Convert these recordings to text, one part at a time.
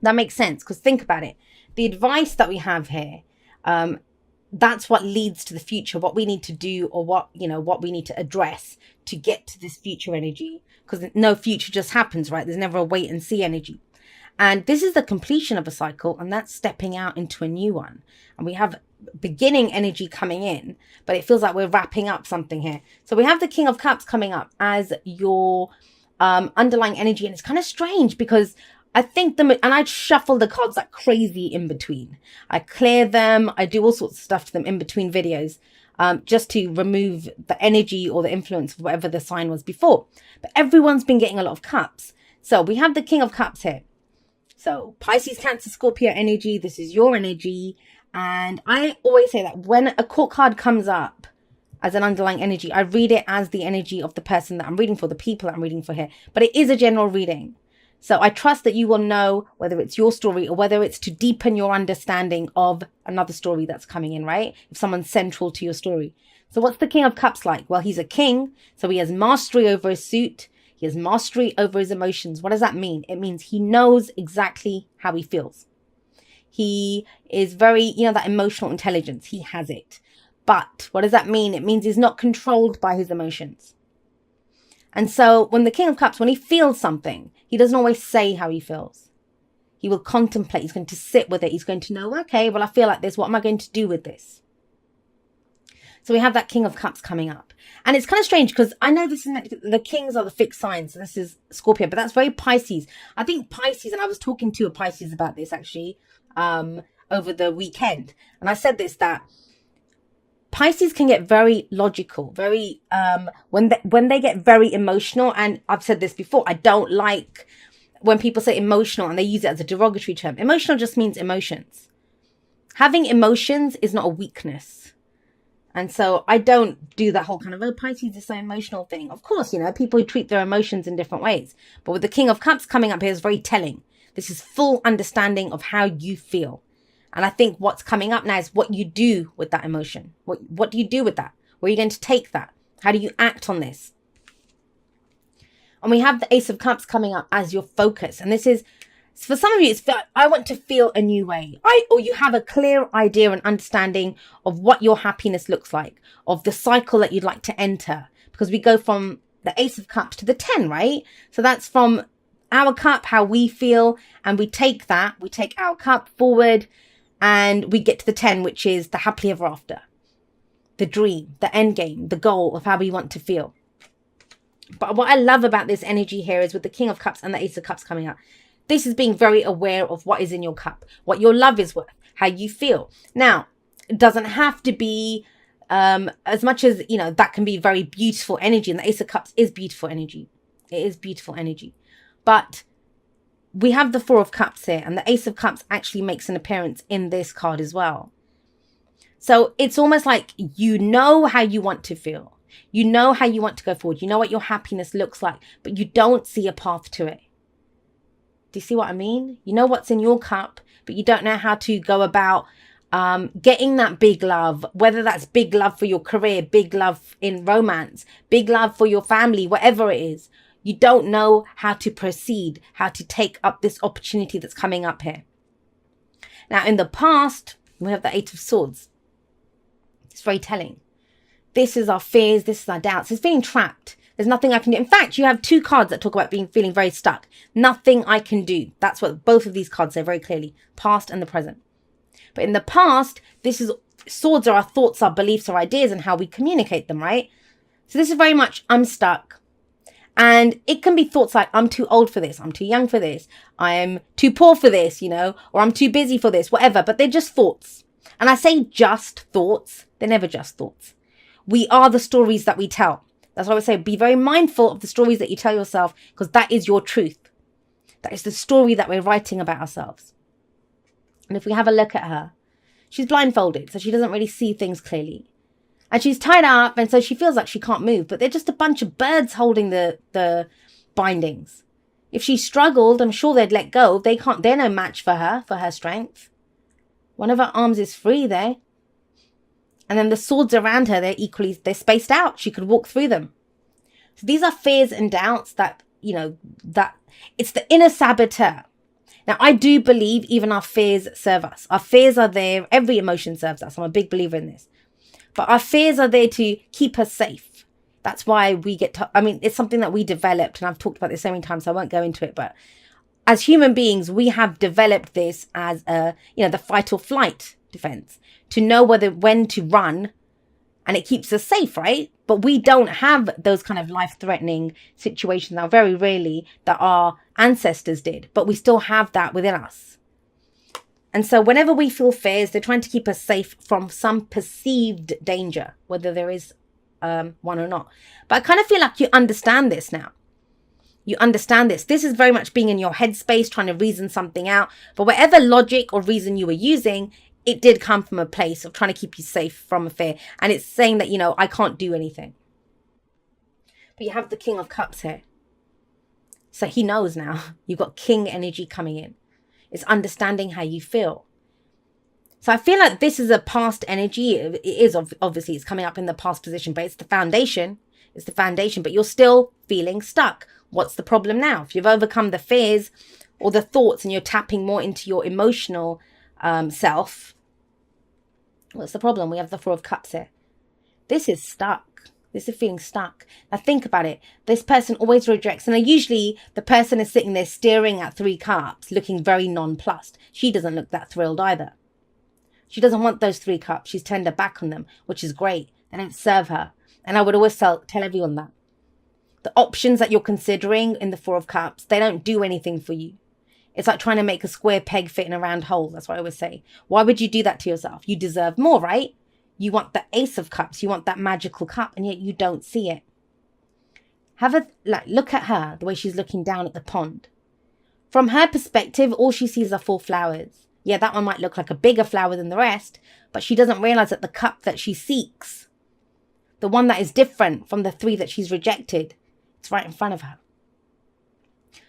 That makes sense, because think about it. The advice that we have here, that's what leads to the future, what we need to do, or what, what we need to address to get to this future energy. Because no future just happens, right? There's never a wait and see energy. And this is the completion of a cycle, and that's stepping out into a new one. And we have beginning energy coming in, but it feels like we're wrapping up something here. So we have the King of Cups coming up as your underlying energy. And it's kind of strange because I think and I shuffle the cards like crazy in between. I clear them. I do all sorts of stuff to them in between videos, just to remove the energy or the influence of whatever the sign was before. But everyone's been getting a lot of cups. So we have the King of Cups here. So Pisces, Cancer, Scorpio energy. This is your energy. And I always say that when a court card comes up as an underlying energy, I read it as the energy of the person that I'm reading for, the people that I'm reading for here. But it is a general reading. So I trust that you will know whether it's your story or whether it's to deepen your understanding of another story that's coming in, right? If someone's central to your story. So what's the King of Cups like? Well, he's a king. So he has mastery over his suit. He has mastery over his emotions. What does that mean? It means he knows exactly how he feels. He is very, that emotional intelligence. He has it. But what does that mean? It means he's not controlled by his emotions. And so when the King of Cups, when he feels something, he doesn't always say how he feels. He will contemplate. He's going to sit with it. He's going to know, okay, well, I feel like this. What am I going to do with this? So we have that King of Cups coming up. And it's kind of strange because I know the kings are the fixed signs. So this is Scorpio, but that's very Pisces. I think Pisces, and I was talking to a Pisces about this actually over the weekend. And I said this, that Pisces can get very logical, very, when they get very emotional. And I've said this before, I don't like when people say emotional and they use it as a derogatory term. Emotional just means emotions. Having emotions is not a weakness. And so I don't do that whole kind of, Pisces is so emotional thing. Of course, people treat their emotions in different ways. But with the King of Cups coming up here is very telling. This is full understanding of how you feel. And I think what's coming up now is what you do with that emotion. What do you do with that? Where are you going to take that? How do you act on this? And we have the Ace of Cups coming up as your focus. And this is, for some of you, it's I want to feel a new way. Or you have a clear idea and understanding of what your happiness looks like, of the cycle that you'd like to enter. Because we go from the Ace of Cups to the 10, right? So that's from our cup, how we feel. And we take our cup forward. And we get to the 10, which is the happily ever after. The dream, the end game, the goal of how we want to feel. But what I love about this energy here is with the King of Cups and the Ace of Cups coming up, this is being very aware of what is in your cup, what your love is worth, how you feel. Now, it doesn't have to be as much as, that can be very beautiful energy. And the Ace of Cups is beautiful energy. It is beautiful energy. But we have the Four of Cups here, and the Ace of Cups actually makes an appearance in this card as well. So it's almost like you know how you want to feel. You know how you want to go forward. You know what your happiness looks like, but you don't see a path to it. Do you see what I mean? You know what's in your cup, but you don't know how to go about getting that big love, whether that's big love for your career, big love in romance, big love for your family, whatever it is. You don't know how to proceed, how to take up this opportunity that's coming up here. Now, in the past, we have the Eight of Swords. It's very telling. This is our fears. This is our doubts. It's feeling trapped. There's nothing I can do. In fact, you have two cards that talk about feeling very stuck. Nothing I can do. That's what both of these cards say very clearly. Past and the present. But in the past, swords are our thoughts, our beliefs, our ideas, and how we communicate them, right? So this is very much, I'm stuck. And it can be thoughts like, I'm too old for this. I'm too young for this. I'm too poor for this, or I'm too busy for this, whatever. But they're just thoughts. And I say just thoughts. They're never just thoughts. We are the stories that we tell. That's why I would say be very mindful of the stories that you tell yourself, because that is your truth. That is the story that we're writing about ourselves. And if we have a look at her, she's blindfolded, so she doesn't really see things clearly. And she's tied up, and so she feels like she can't move. But they're just a bunch of birds holding the bindings. If she struggled, I'm sure they'd let go. They're no match for her strength. One of her arms is free there. And then the swords around her, they're spaced out. She could walk through them. So these are fears and doubts that, that it's the inner saboteur. Now, I do believe even our fears serve us. Our fears are there. Every emotion serves us. I'm a big believer in this. But our fears are there to keep us safe. That's why we get to, I mean, it's something that we developed, and I've talked about this so many times, so I won't go into it. But as human beings, we have developed this as the fight or flight defense, to know when to run, and it keeps us safe, right? But we don't have those kind of life-threatening situations now, very rarely, that our ancestors did, but we still have that within us. And so whenever we feel fears, they're trying to keep us safe from some perceived danger, whether there is one or not. But I kind of feel like you understand this now. You understand this. This is very much being in your headspace, trying to reason something out. But whatever logic or reason you were using, it did come from a place of trying to keep you safe from a fear. And it's saying that, I can't do anything. But you have the King of Cups here. So he knows now. You've got King energy coming in. It's understanding how you feel. So I feel like this is a past energy. It is, obviously, it's coming up in the past position, but it's the foundation. It's the foundation, but you're still feeling stuck. What's the problem now? If you've overcome the fears or the thoughts and you're tapping more into your emotional self, what's the problem? We have the Four of Cups here. This is stuck. This is feeling stuck. Now think about it. This person always rejects. And usually the person is sitting there staring at 3 cups, looking very nonplussed. She doesn't look that thrilled either. She doesn't want those 3 cups. She's turned her back on them, which is great. They don't serve her. And I would always tell everyone that. The options that you're considering in the 4 of Cups, they don't do anything for you. It's like trying to make a square peg fit in a round hole. That's what I always say. Why would you do that to yourself? You deserve more, right? You want the Ace of Cups. You want that magical cup, and yet you don't see it. Look at her, the way she's looking down at the pond. From her perspective, all she sees are 4 flowers. Yeah, that one might look like a bigger flower than the rest, but she doesn't realize that the cup that she seeks, the one that is different from the 3 that she's rejected, it's right in front of her.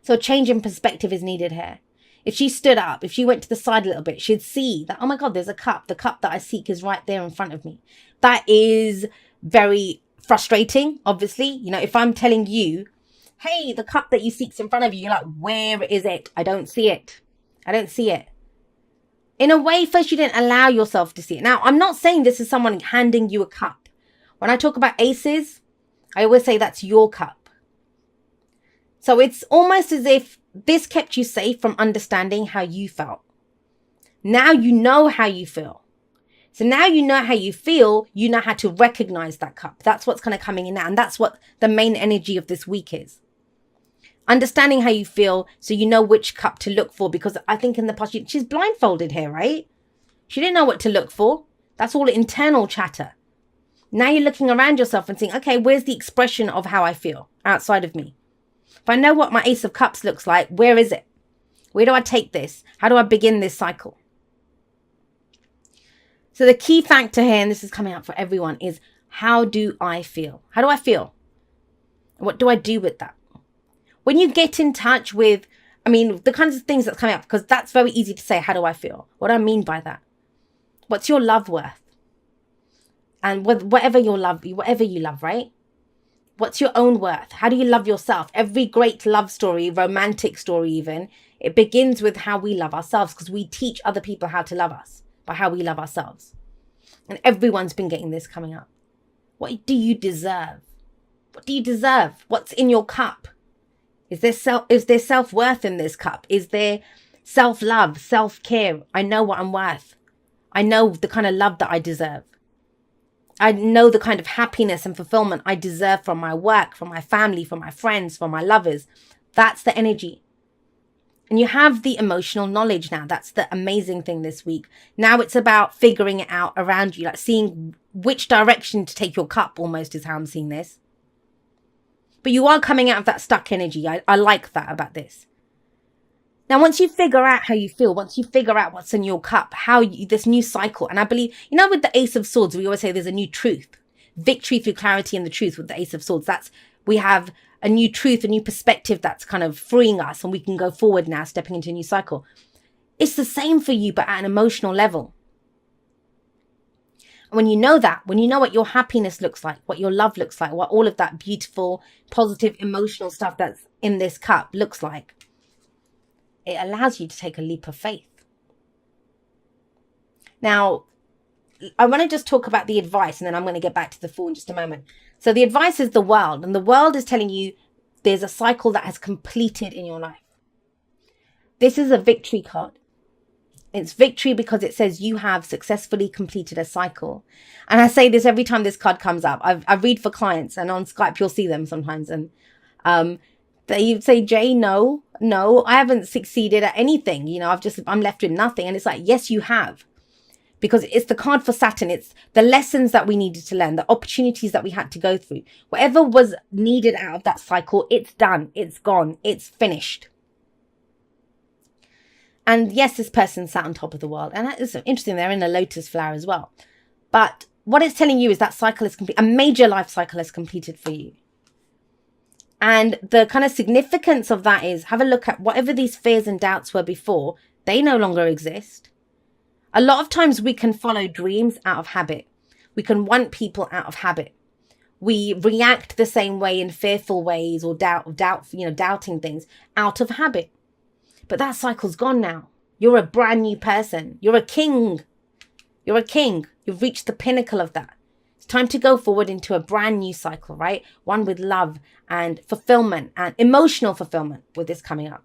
So a change in perspective is needed here. If she stood up, if she went to the side a little bit, she'd see that, oh my God, there's a cup. The cup that I seek is right there in front of me. That is very frustrating, obviously. If I'm telling you, hey, the cup that you seek's in front of you, you're like, where is it? I don't see it. I don't see it. In a way, first you didn't allow yourself to see it. Now, I'm not saying this is someone handing you a cup. When I talk about aces, I always say that's your cup. So it's almost as if this kept you safe from understanding how you felt. Now you know how you feel. So now you know how you feel, you know how to recognize that cup. That's what's kind of coming in now. And that's what the main energy of this week is. Understanding how you feel so you know which cup to look for. Because I think in the past, she's blindfolded here, right? She didn't know what to look for. That's all internal chatter. Now you're looking around yourself and saying, okay, where's the expression of how I feel outside of me? If I know what my Ace of Cups looks like, where is it? Where do I take this? How do I begin this cycle? So the key factor here, and this is coming up for everyone, is how do I feel? How do I feel? What do I do with that? When you get in touch with, the kinds of things that's coming up, because that's very easy to say, how do I feel? What do I mean by that? What's your love worth? And whatever you love, right? What's your own worth? How do you love yourself? Every great love story, romantic story even, it begins with how we love ourselves, because we teach other people how to love us by how we love ourselves. And everyone's been getting this coming up. What do you deserve? What do you deserve? What's in your cup? Is there self-worth in this cup? Is there self-love, self-care? I know what I'm worth. I know the kind of love that I deserve. I know the kind of happiness and fulfillment I deserve from my work, from my family, from my friends, from my lovers. That's the energy. And you have the emotional knowledge now. That's the amazing thing this week. Now it's about figuring it out around you, like seeing which direction to take your cup, almost is how I'm seeing this. But you are coming out of that stuck energy. I like that about this. Now, once you figure out how you feel, once you figure out what's in your cup, this new cycle, and I believe, with the Ace of Swords, we always say there's a new truth, victory through clarity and the truth with the Ace of Swords. We have a new truth, a new perspective that's kind of freeing us, and we can go forward now, stepping into a new cycle. It's the same for you, but at an emotional level. And when you know that, when you know what your happiness looks like, what your love looks like, what all of that beautiful, positive, emotional stuff that's in this cup looks like, it allows you to take a leap of faith. Now, I want to just talk about the advice, and then I'm going to get back to the Fool in just a moment. So the advice is the world, and the world is telling you there's a cycle that has completed in your life. This is a victory card. It's victory because it says you have successfully completed a cycle. And I say this every time this card comes up. I read for clients, and on Skype you'll see them sometimes, and they say, Jay, no, I haven't succeeded at anything. You know, I'm left with nothing. And it's like, yes, you have. Because it's the card for Saturn. It's the lessons that we needed to learn, the opportunities that we had to go through. Whatever was needed out of that cycle, it's done, it's gone, it's finished. And yes, this person sat on top of the world. And that is interesting. They're in a lotus flower as well. But what it's telling you is that cycle is complete. A major life cycle is completed for you. And the kind of significance of that is, have a look at whatever these fears and doubts were before, they no longer exist. A lot of times we can follow dreams out of habit. We can want people out of habit. We react the same way in fearful ways or doubting things out of habit. But that cycle's gone now. You're a brand new person. You're a king. You're a king. You've reached the pinnacle of that. It's time to go forward into a brand new cycle, right? One with love and fulfillment and emotional fulfillment with this coming up.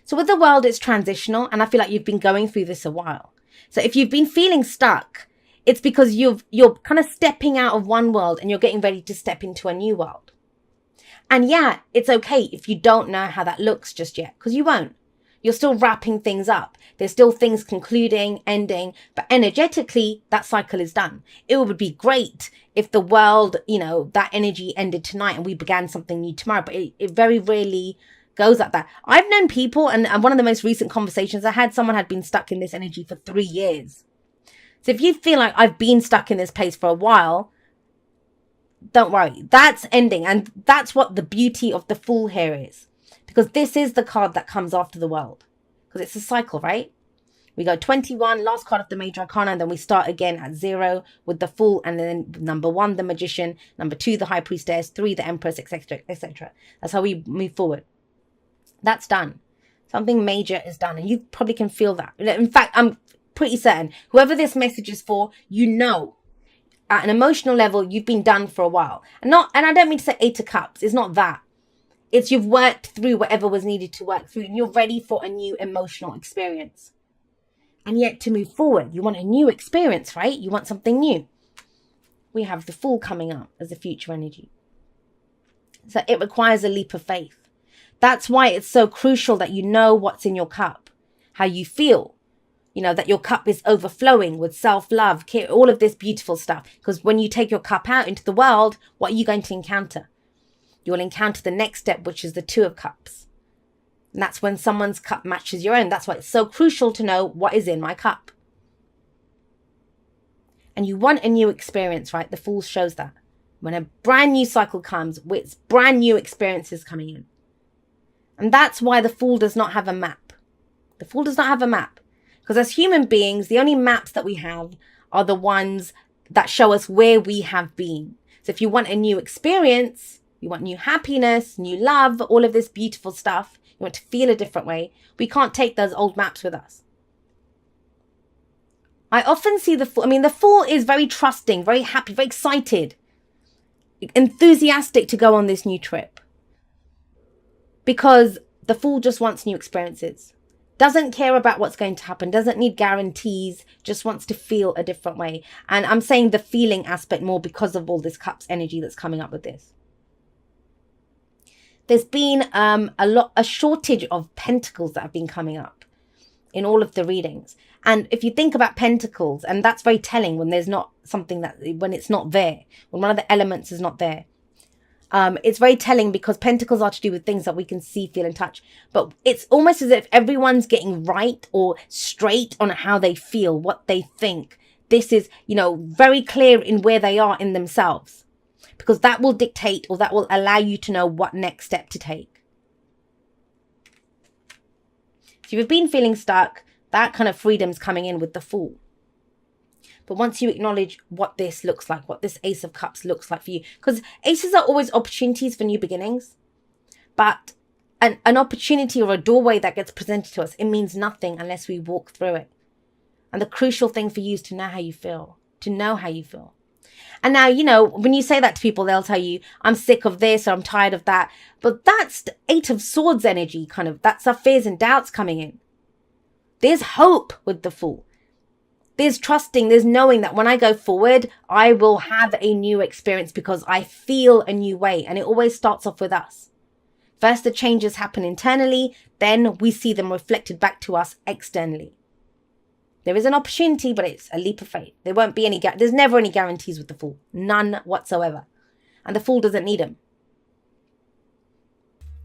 So with the world, it's transitional. And I feel like you've been going through this a while. So if you've been feeling stuck, it's because you're kind of stepping out of one world and you're getting ready to step into a new world. And yeah, it's okay if you don't know how that looks just yet, because you won't. You're still wrapping things up. There's still things concluding, ending, but energetically, that cycle is done. It would be great if the world, that energy ended tonight and we began something new tomorrow, but it very rarely goes like that. I've known people, and one of the most recent conversations I had, someone had been stuck in this energy for 3 years. So if you feel like I've been stuck in this place for a while, don't worry, that's ending. And that's what the beauty of the Fool here is, because this is the card that comes after the world, because it's a cycle, right? We go 21, last card of the major arcana, and then we start again at 0 with the Fool, and then number 1, the magician, number 2, the high priestess, 3, the empress, etc., etc. That's how we move forward. That's done. Something major is done, and you probably can feel that. In fact, I'm pretty certain whoever this message is for, at an emotional level, you've been done for a while. And I don't mean to say 8 of Cups. It's not that. It's you've worked through whatever was needed to work through, and you're ready for a new emotional experience. And yet to move forward, you want a new experience, right? You want something new. We have the Fool coming up as the future energy. So it requires a leap of faith. That's why it's so crucial that you know what's in your cup, how you feel. That your cup is overflowing with self-love, care, all of this beautiful stuff. Because when you take your cup out into the world, what are you going to encounter? You'll encounter the next step, which is the 2 of Cups. And that's when someone's cup matches your own. That's why it's so crucial to know what is in my cup. And you want a new experience, right? The Fool shows that. When a brand new cycle comes, with brand new experiences coming in. And that's why the Fool does not have a map. The Fool does not have a map. Because as human beings, the only maps that we have are the ones that show us where we have been. So if you want a new experience, you want new happiness, new love, all of this beautiful stuff, you want to feel a different way, we can't take those old maps with us. I often see the Fool. The Fool is very trusting, very happy, very excited, enthusiastic to go on this new trip. Because the Fool just wants new experiences. Doesn't care about what's going to happen, doesn't need guarantees, just wants to feel a different way. And I'm saying the feeling aspect more because of all this Cups energy that's coming up with this. There's been a shortage of Pentacles that have been coming up in all of the readings. And if you think about Pentacles, and that's very telling when there's not something when it's not there, when one of the elements is not there. It's very telling because Pentacles are to do with things that we can see, feel, and touch. But it's almost as if everyone's getting right or straight on how they feel, what they think. This is, very clear in where they are in themselves. Because that will dictate, or that will allow you to know what next step to take. So if you've been feeling stuck, that kind of freedom's coming in with the Fool. But once you acknowledge what this looks like, what this Ace of Cups looks like for you, because aces are always opportunities for new beginnings. But an opportunity or a doorway that gets presented to us, it means nothing unless we walk through it. And the crucial thing for you is to know how you feel, to know how you feel. And now, you know, when you say that to people, they'll tell you, I'm sick of this, or I'm tired of that. But that's the Eight of Swords energy, kind of. That's our fears and doubts coming in. There's hope with the Fool. There's trusting, there's knowing that when I go forward, I will have a new experience because I feel a new way. And it always starts off with us. First, the changes happen internally, then we see them reflected back to us externally. There is an opportunity, but it's a leap of faith. There won't be there's never any guarantees with the Fool. None whatsoever. And the Fool doesn't need them.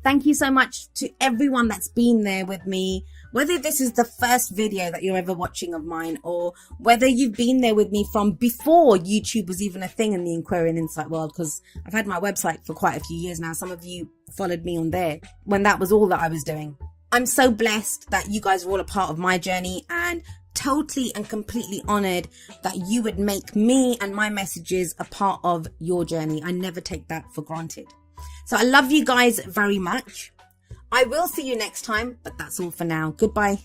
Thank you so much to everyone that's been there with me. Whether this is the first video that you're ever watching of mine, or whether you've been there with me from before YouTube was even a thing in the Aquarian Insight world, because I've had my website for quite a few years now. Some of you followed me on there when that was all that I was doing. I'm so blessed that you guys are all a part of my journey, and totally and completely honored that you would make me and my messages a part of your journey. I never take that for granted. So I love you guys very much. I will see you next time, but that's all for now. Goodbye.